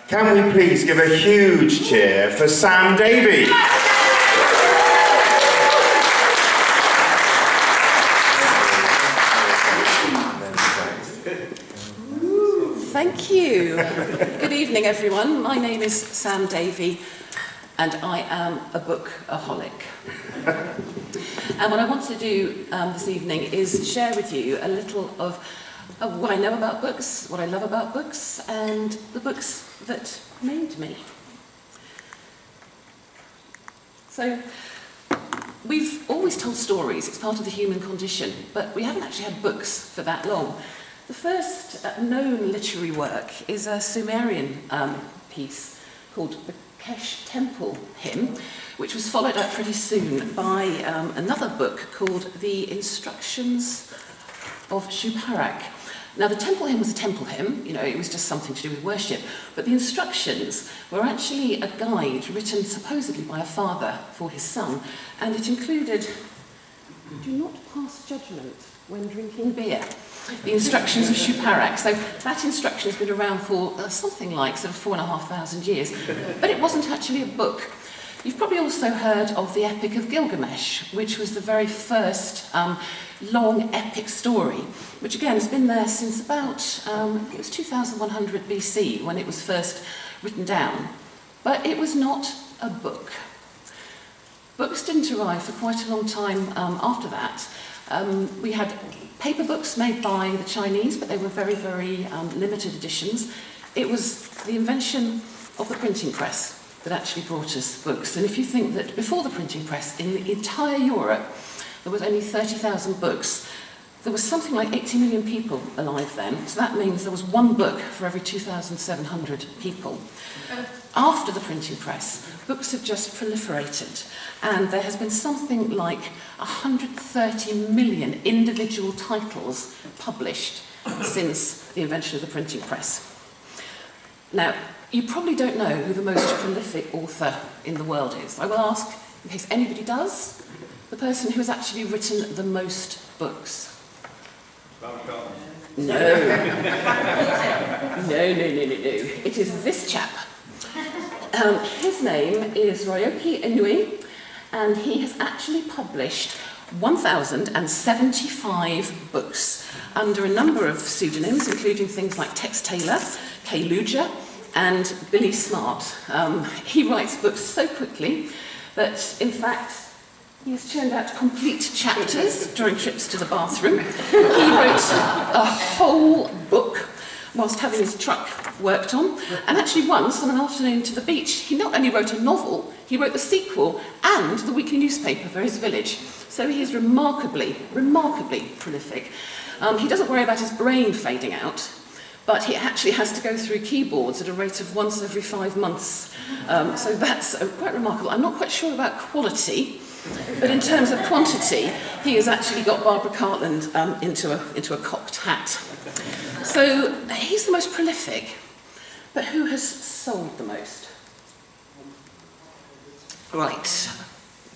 Can we please give a huge cheer for Sam Davey? Thank you. Good evening, everyone. My name is Sam Davey, and I am a book-a-holic. And what I want to do this evening is share with you a little of what I know about books, what I love about books, and the books that made me. So, we've always told stories, it's part of the human condition, but we haven't actually had books for that long. The first known literary work is a Sumerian piece called the Kesh Temple Hymn, which was followed up pretty soon by another book called The Instructions of Shuparak. Now, the temple hymn was a temple hymn, you know, it was just something to do with worship, but the instructions were actually a guide written supposedly by a father for his son, and it included, do not pass judgment when drinking beer. The Instructions of Shuparak. So that instruction has been around for something like sort of 4,500 years, but it wasn't actually a book. You've probably also heard of the Epic of Gilgamesh, which was the very first long epic story, which again has been there since about, I think it was 2100 BC when it was first written down. But it was not a book. Books didn't arrive for quite a long time after that. We had paper books made by the Chinese, but they were very, very limited editions. It was the invention of the printing press that actually brought us books. And if you think that before the printing press, in the entire Europe, there was only 30,000 books, there was something like 80 million people alive then. So that means there was one book for every 2,700 people. After the printing press, books have just proliferated, and there has been something like 130 million individual titles published since the invention of the printing press. Now, you probably don't know who the most prolific author in the world is. I will ask, in case anybody does, the person who has actually written the most books. No. No. It is this chap. His name is Ryoki Inui, and he has actually published 1,075 books under a number of pseudonyms, including things like Tex Taylor, Kay Luja, and Billy Smart. He writes books so quickly that, in fact, he has churned out complete chapters during trips to the bathroom. He wrote a whole book whilst having his truck worked on, and actually once, on an afternoon to the beach, he not only wrote a novel, he wrote the sequel and the weekly newspaper for his village. So he is remarkably prolific. He doesn't worry about his brain fading out, but he actually has to go through keyboards at a rate of once every 5 months. So that's quite remarkable. I'm not quite sure about quality, but in terms of quantity, he has actually got Barbara Cartland into a cocked hat. So he's the most prolific, but who has sold the most? Right,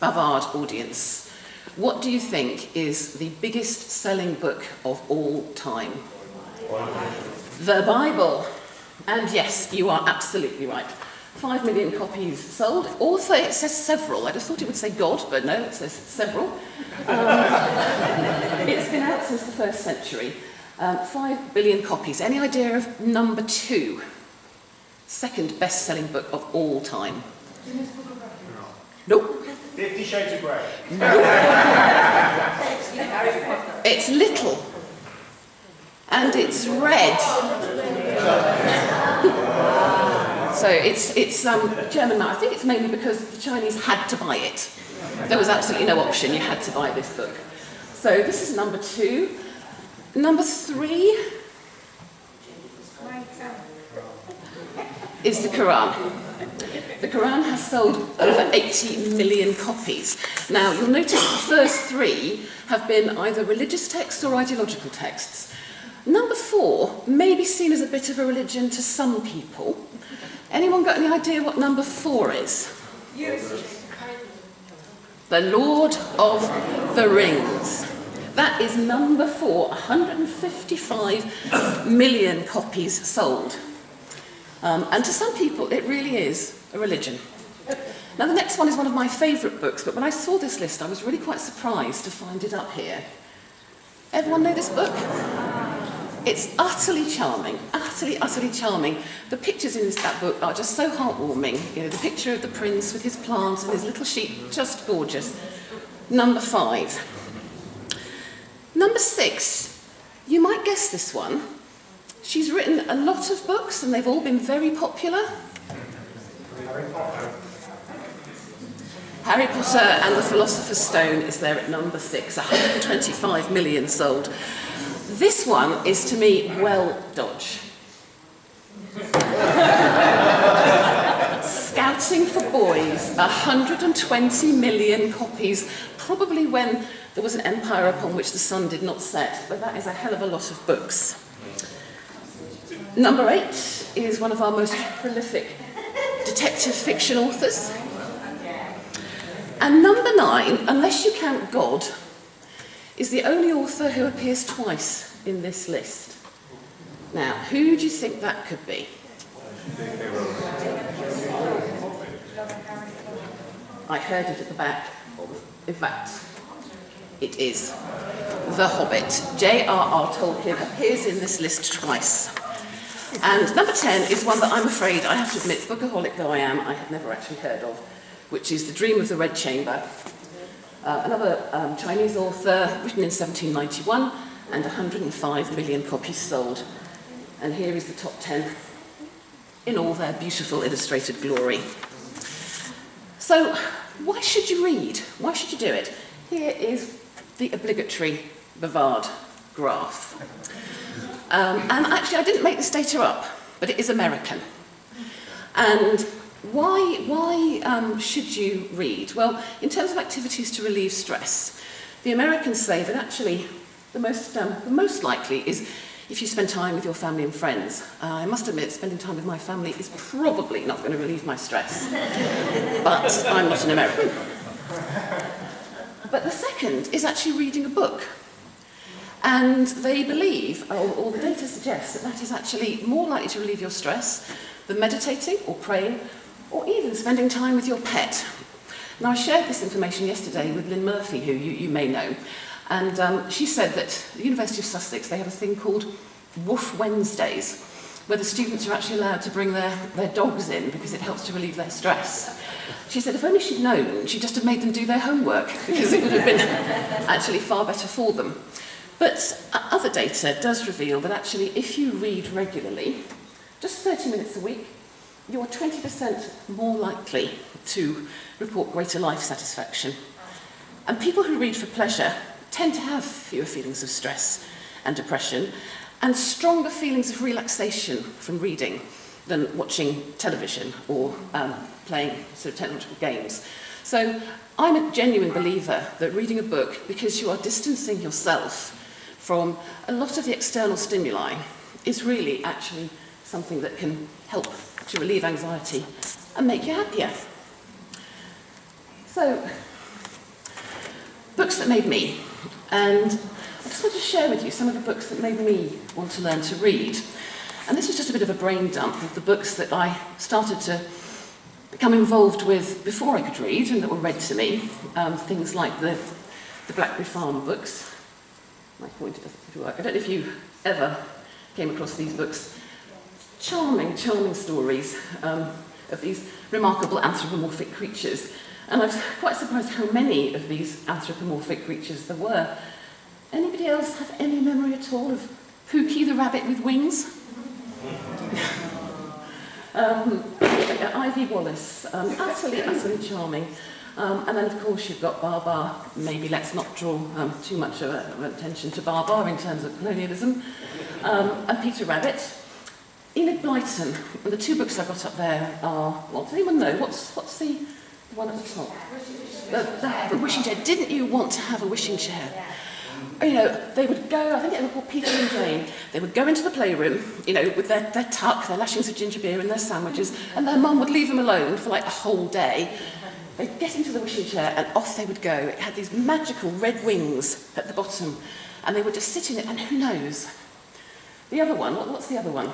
Bavard audience. What do you think is the biggest selling book of all time? The Bible. And yes, you are absolutely right. 5 million copies sold. Also, it says several. I just thought it would say God, but no, it says several. It's been out since the 1st century. 5 billion copies. Any idea of number 2? Second best-selling book of all time? Nope. 50 Shades of Grey. Nope. It's little. And it's red. So it's German now. I think it's mainly because the Chinese had to buy it. There was absolutely no option. You had to buy this book. So this is number 2. Number 3 is the Quran. The Quran has sold over 80 million copies. Now, you'll notice the first 3 have been either religious texts or ideological texts. Number 4 may be seen as a bit of a religion to some people. Anyone got any idea what number 4 is? The Lord of the Rings. That is number 4, 155 million copies sold. And to some people, it really is a religion. Now, the next one is one of my favourite books, but when I saw this list, I was really quite surprised to find it up here. Everyone know this book? It's utterly charming, utterly charming. The pictures in that book are just so heartwarming. You know, the picture of the prince with his plants and his little sheep, just gorgeous. Number 5. Number 6, you might guess this one. She's written a lot of books and they've all been very popular. Harry Potter and the Philosopher's Stone is there at number 6, 125 million sold. This one is, to me, well dodge. Scouting for Boys, 120 million copies, probably when there was an empire upon which the sun did not set, but that is a hell of a lot of books. Number 8 is one of our most prolific detective fiction authors. And number 9, unless you count God, is the only author who appears twice in this list. Now, who do you think that could be? I heard it at the back. In fact, it is The Hobbit. J.R.R. Tolkien appears in this list twice. And number 10 is one that I'm afraid, I have to admit, book-a-holic though I am, I had never actually heard of, which is The Dream of the Red Chamber. Another Chinese author, written in 1791, and 105 million copies sold. And here is the top 10 in all their beautiful illustrated glory. So, why should you read? Why should you do it? Here is the obligatory Bavard graph. And actually, I didn't make this data up, but it is American. And why should you read? Well, in terms of activities to relieve stress, the Americans say that actually the most likely is if you spend time with your family and friends. I must admit, spending time with my family is probably not going to relieve my stress. But I'm not an American. But the second is actually reading a book. And they believe, or the data suggests, that is actually more likely to relieve your stress than meditating or praying or even spending time with your pet. Now, I shared this information yesterday with Lynn Murphy, who you may know, and she said that at the University of Sussex, they have a thing called Woof Wednesdays, where the students are actually allowed to bring their dogs in because it helps to relieve their stress. She said if only she'd known, she'd just have made them do their homework because it would have been actually far better for them. But other data does reveal that actually if you read regularly, just 30 minutes a week, you're 20% more likely to report greater life satisfaction. And people who read for pleasure tend to have fewer feelings of stress and depression and stronger feelings of relaxation from reading than watching television or playing sort of technological games. So I'm a genuine believer that reading a book, because you are distancing yourself from a lot of the external stimuli, is really actually something that can help to relieve anxiety and make you happier. So, books that made me. And I just want to share with you some of the books that made me want to learn to read. And this was just a bit of a brain dump of the books that I started to become involved with before I could read and that were read to me. Things like the Blackberry Farm books. My pointer doesn't seem to work. I don't know if you ever came across these books. Charming, charming stories of these remarkable anthropomorphic creatures. And I was quite surprised how many of these anthropomorphic creatures there were. Anybody else have any memory at all of Pookie the rabbit with wings? Ivy Wallace, utterly charming. And then, of course, you've got Barbar. Maybe let's not draw too much of attention to Barbar in terms of colonialism. And Peter Rabbit. Enid Blyton. And the two books I got up there are, well, does anyone know? What's the one at the top? The wishing chair. Didn't you want to have a wishing chair? You know, they would go, I think they were called Peter and Jane, they would go into the playroom, you know, with their tuck, their lashings of ginger beer and their sandwiches, and their mum would leave them alone for like a whole day. They'd get into the wishing chair and off they would go. It had these magical red wings at the bottom, and they would just sit in it, and who knows? The other one, what's the other one?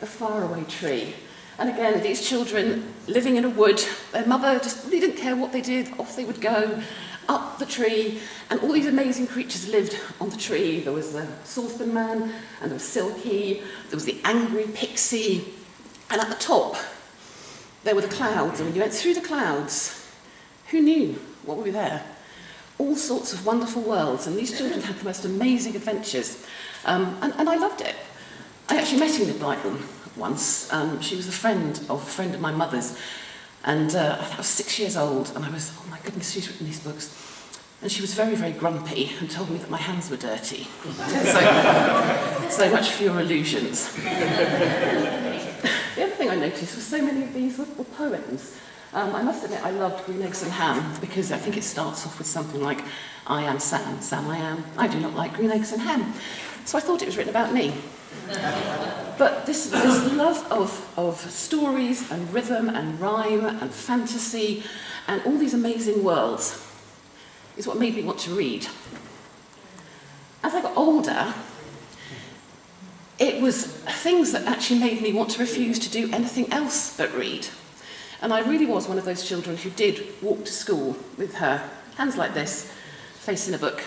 The Faraway Tree. And again, these children living in a wood, their mother just really didn't care what they did, off they would go, up the tree, and all these amazing creatures lived on the tree. There was the saucepan man, and there was Silky, there was the angry pixie, and at the top, there were the clouds, and when you went through the clouds, who knew what would be there? All sorts of wonderful worlds, and these children had the most amazing adventures, and I loved it. I actually met Enid Blyton once. She was a friend of my mother's, and I was 6 years old, and I was, oh my goodness, she's written these books. And she was very, very grumpy and told me that my hands were dirty. So much for your illusions. The other thing I noticed was so many of these were poems. I must admit I loved Green Eggs and Ham because I think it starts off with something like, I am Sam, Sam I am, I do not like green eggs and ham. So I thought it was written about me. But this love of stories and rhythm and rhyme and fantasy and all these amazing worlds is what made me want to read. As I got older, it was things that actually made me want to refuse to do anything else but read. And I really was one of those children who did walk to school with her hands like this, facing a book.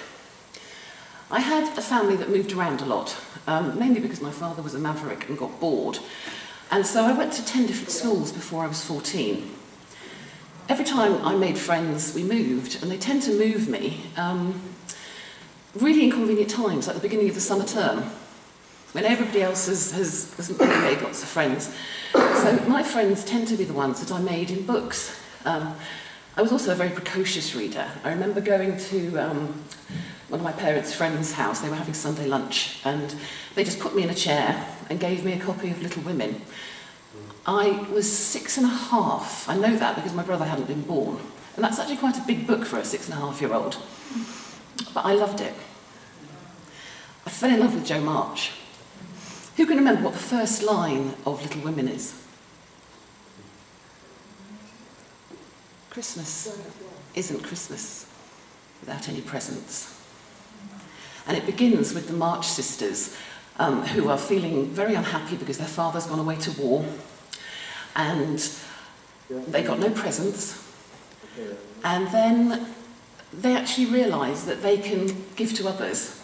I had a family that moved around a lot, mainly because my father was a maverick and got bored. And so I went to 10 different schools before I was 14. Every time I made friends, we moved, and they tend to move me really inconvenient times, like the beginning of the summer term, when everybody else has made lots of friends. So my friends tend to be the ones that I made in books. I was also a very precocious reader. I remember going to one of my parents' friends' house. They were having Sunday lunch, and they just put me in a chair and gave me a copy of Little Women. I was 6.5. I know that because my brother hadn't been born. And that's actually quite a big book for a 6.5-year-old. But I loved it. I fell in love with Jo March. Who can remember what the first line of Little Women is? Christmas isn't Christmas without any presents. And it begins with the March sisters, who are feeling very unhappy because their father's gone away to war, and they got no presents. And then they actually realise that they can give to others.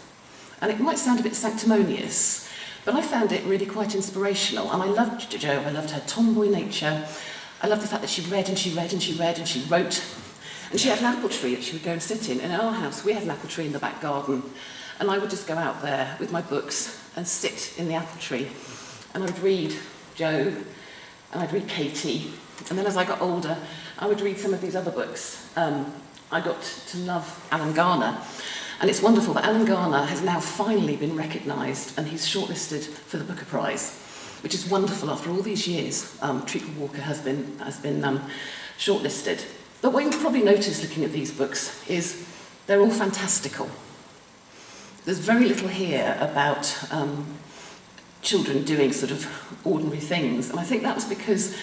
And it might sound a bit sanctimonious, but I found it really quite inspirational. And I loved Jo. I loved her tomboy nature. I loved the fact that she read and she read and she read and she wrote. And she had an apple tree that she would go and sit in. And in our house, we had an apple tree in the back garden. And I would just go out there with my books and sit in the apple tree. And I would read Jo, and I'd read Katie. And then as I got older, I would read some of these other books. I got to love Alan Garner. And it's wonderful that Alan Garner has now finally been recognised, and he's shortlisted for the Booker Prize, which is wonderful after all these years. Treacle Walker has been shortlisted. But what you'll probably notice looking at these books is they're all fantastical. There's very little here about children doing sort of ordinary things. And I think that was because,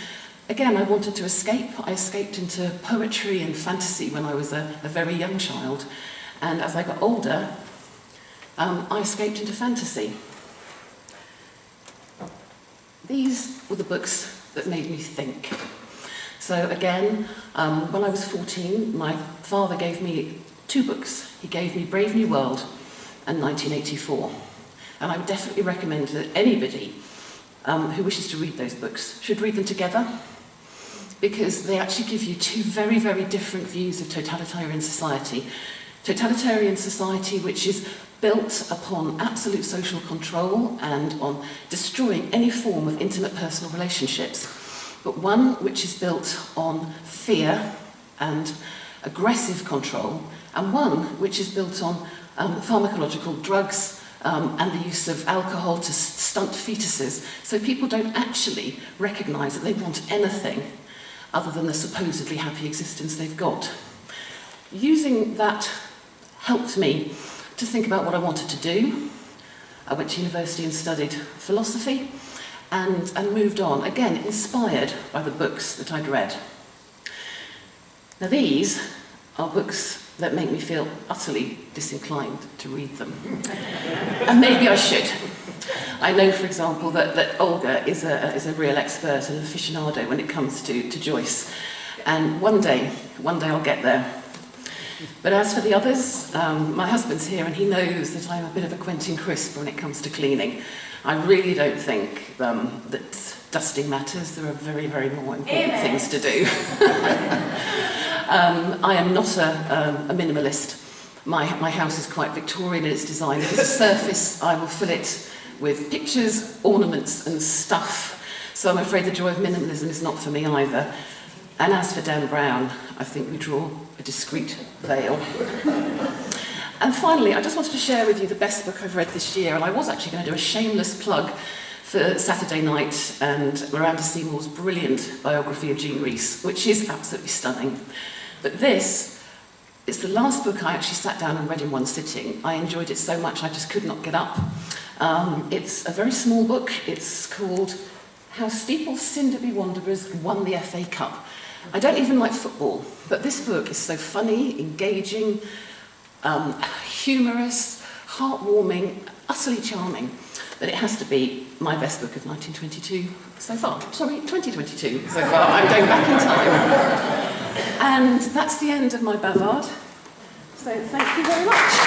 again, I wanted to escape. I escaped into poetry and fantasy when I was a very young child. And as I got older, I escaped into fantasy. These were the books that made me think. So again, when I was 14, my father gave me 2 books. He gave me Brave New World and 1984. And I would definitely recommend that anybody who wishes to read those books should read them together, because they actually give you 2 very, very different views of totalitarian society. Totalitarian society which is built upon absolute social control and on destroying any form of intimate personal relationships, but one which is built on fear and aggressive control, and one which is built on pharmacological drugs and the use of alcohol to stunt fetuses, so people don't actually recognise that they want anything other than the supposedly happy existence they've got. Using that helped me to think about what I wanted to do. I went to university and studied philosophy and moved on, again, inspired by the books that I'd read. Now these are books that make me feel utterly disinclined to read them. And maybe I should. I know, for example, that Olga is a real expert and aficionado when it comes to Joyce. And one day I'll get there. But as for the others, my husband's here and he knows that I'm a bit of a Quentin Crisp when it comes to cleaning. I really don't think that dusting matters. There are very, very more important things to do. I am not a minimalist. My house is quite Victorian in its design. If it's a surface, I will fill it with pictures, ornaments and stuff. So I'm afraid the joy of minimalism is not for me either. And as for Dan Brown, I think we draw a discreet veil. And finally, I just wanted to share with you the best book I've read this year, and I was actually going to do a shameless plug for Saturday night and Miranda Seymour's brilliant biography of Jean Rhys, which is absolutely stunning. But this is the last book I actually sat down and read in one sitting. I enjoyed it so much I just could not get up. It's a very small book. It's called How Steeple's Cinderby Wanderers Won the FA Cup. I don't even like football, but this book is so funny, engaging, humorous, heartwarming, utterly charming, that it has to be my best book of 1922 so far. Sorry, 2022 so far. I'm going back in time. And that's the end of my bavard. So thank you very much.